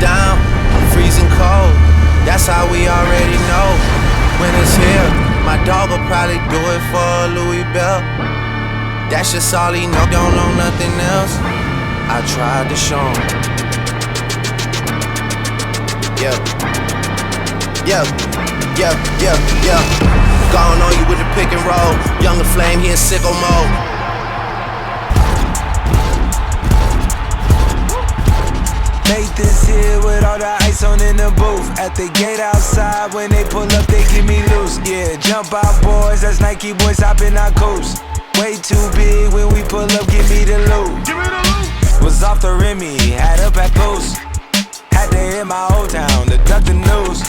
down, I'm freezing cold. That's how we already know when it's here. My dog will probably do it for a Louis Bell. That's just all he know, don't know nothing else. I tried to show him. Yeah. Gone on you with the pick and roll. Younger flame, he in sicko mode. Make this here with all the ice on in the booth. At the gate outside, when they pull up, they give me loose. Yeah, jump out boys, that's Nike boys hopping our coast. Way too big when we pull up, give me the loot. Was off the Remy, had up at post. Had to hit my old town to duck the news.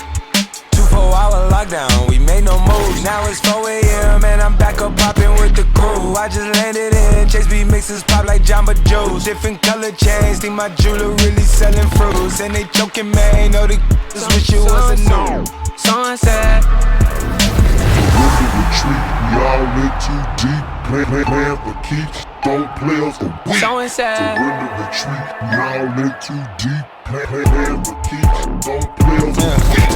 24-hour lockdown, we made no moves. Now it's 4 a.m. and I'm back up popping with the crew. I just landed in, Chase B mixes pop like Jamba Joe's. Different color chains, think my jeweler really selling fruits. And they joking, man, know the just wish it was a new. Sunset. Retreat, we all in too deep. Plan for keeps, don't play us for weak. Surrender, retreat, we all in too deep. Plan for keeps, don't play us for weak.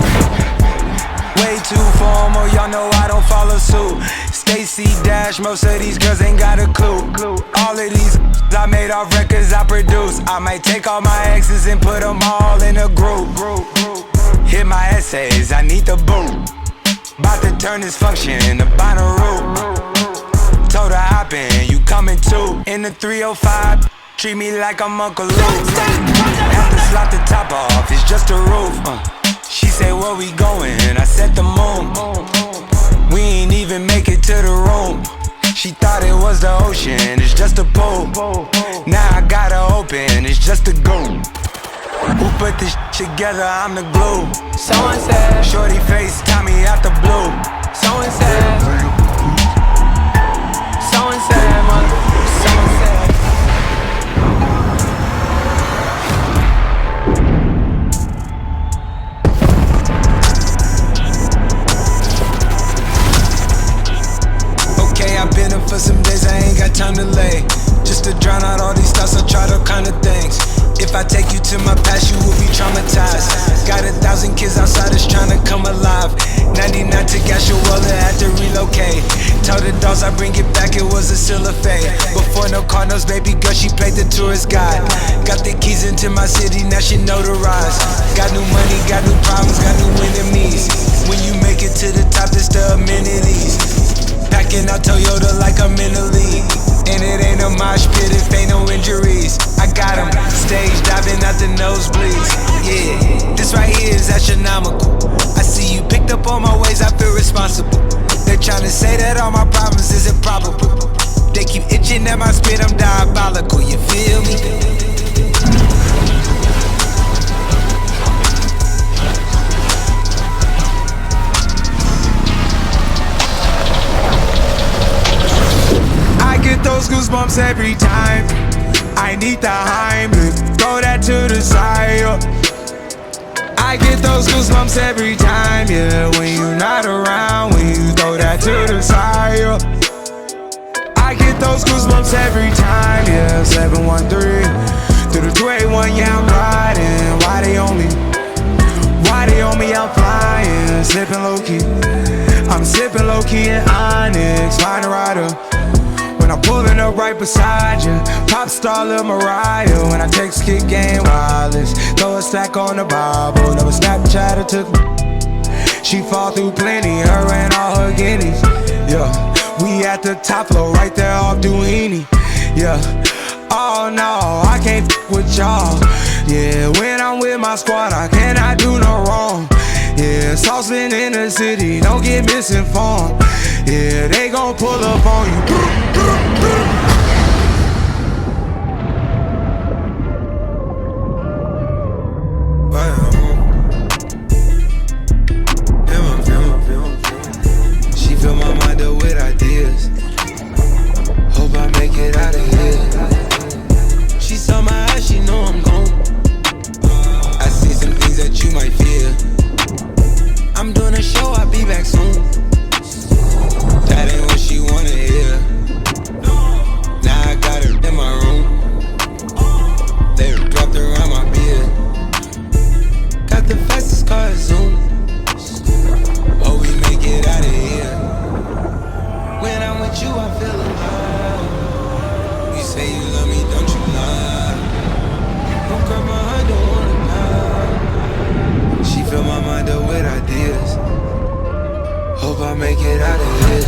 Way too formal, y'all know I don't follow suit. Stacy Dash, most of these girls ain't got a clue. All of these I made off records I produce. I might take all my exes and put them all in a group. Hit my essays, I need the boot. About to turn this function into Bonnaroo. Told her hop in, you coming too. In the 305, treat me like I'm Uncle Luke. Have to slap the top off, it's just a roof. She say where we going, I said the moon. We ain't even make it to the room. She thought it was the ocean, it's just a pool. Now I gotta open, it's just a goon. Who put this together, I'm the glue. Someone said, shorty face, Tommy out the blue. Someone said, someone said, someone said. Okay, I've been up for some days, I ain't got time to lay. Just to drown out all these thoughts, I tried all kind of things. If I take you to my past, you will be traumatized. Got 1,000 kids outside that's trying to come alive. 99 to Gashuela, had to relocate. Told the dogs I bring it back, it was a still a fate. Before no Cardinals, baby girl, she played the tourist guide. Got the keys into my city, now she notarized. Got new money, got new problems, got new enemies. When you make it to the top, it's the amenities. Packing out Toyota like I'm in the league. And it ain't a mosh pit if ain't no injuries. I got 'em stage diving out the nosebleeds. Yeah, this right here is astronomical. I see you picked up on my ways, I feel responsible. They're trying to say that all my problems is improbable. They keep itching at my spit, I'm diabolical, you feel me? I get those goosebumps every time. I need the Heimlich, throw that to the side. I get those goosebumps every time, yeah. When you're not around, when you throw that to the side. I get those goosebumps every time, yeah. 713 through the 281, yeah, I'm riding. Why they on me? Why they on me? I'm flying, sipping low key. I'm sipping low key in Onyx, find a rider. When I'm pulling up right beside you, pop star Lil Mariah. When I text kick game wireless, throw a stack on the Bible. Never Snapchat or took me. She fall through plenty, her and all her guineas. Yeah, we at the top floor, right there off Duini. Yeah, oh no, I can't with y'all. Yeah, when I'm with my squad, I cannot do no wrong. Yeah, saucepan in the city, don't get misinformed. Yeah, they gon' pull up on you. She fill my mind up with ideas. Hope I make it out of here. She saw my eyes, she know I'm gone. I see some things that you might fear. I'm doing a show, I'll be back soon. That ain't what she wanna hear. Hope I make it out of here.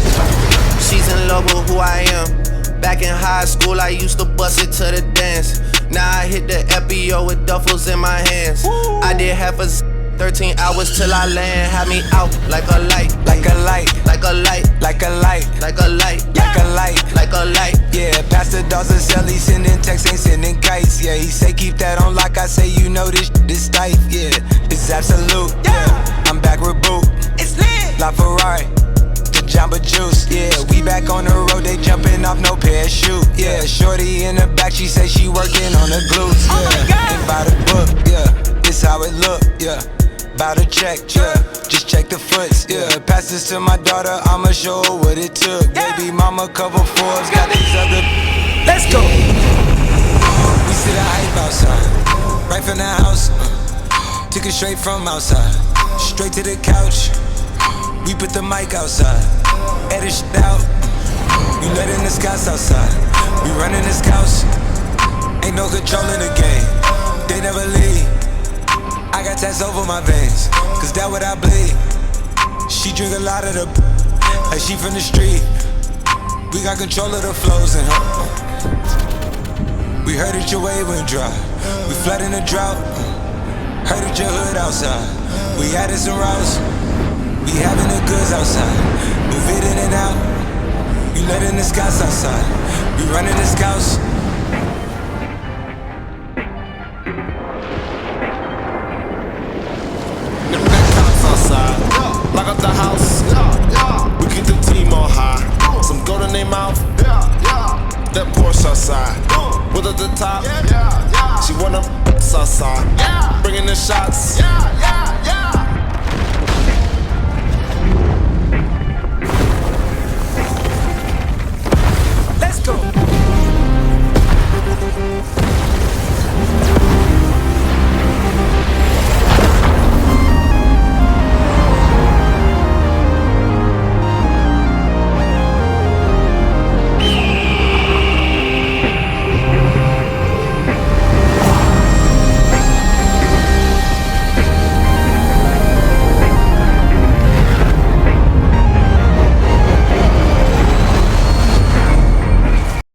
She's in love with who I am. Back in high school, I used to bust it to the dance. Now I hit the FBO with duffels in my hands. I did half a 13 hours till I land. Had me out like a light, like a light, like a light, like a light, like a light, like a light, like a light. Yeah, Pastor Dawson sell, he sending texts, ain't sending kites. Yeah, he say keep that on lock. I say you know this tight. Yeah, it's absolute. Yeah, I'm back with Boo. It's lit. La Ferrari, the Jamba Juice. Yeah, we back on the road. They jumping off no parachute. Yeah, shorty in the back, she say she working on the glutes. Yeah, oh my God. Ain't by the book. Yeah, it's how it look. Yeah. Bout to check, yeah, just check the foots, yeah. Pass this to my daughter, I'ma show her what it took. Baby mama cover Forbes, got these other. Let's go. We see the hype outside, right from the house. Took it straight from outside, straight to the couch. We put the mic outside, edit shit out. We letting the scouts outside, we running the scouts. Ain't no control in the game, they never leave. I got tats over my veins, cause that what I bleed. She drink a lot of the like she from the street. We got control of the flows in her. We heard that your wave went dry. We flooding the drought. Heard that your hood outside. We added some routes. We having the goods outside. Move it in and out. You letting the scouts outside. We running the scouts. Lock up the house, we keep the team on high. Some gold in their mouth, that Porsche outside. With at the top, she wanna outside. Bringing the shots. Let's go.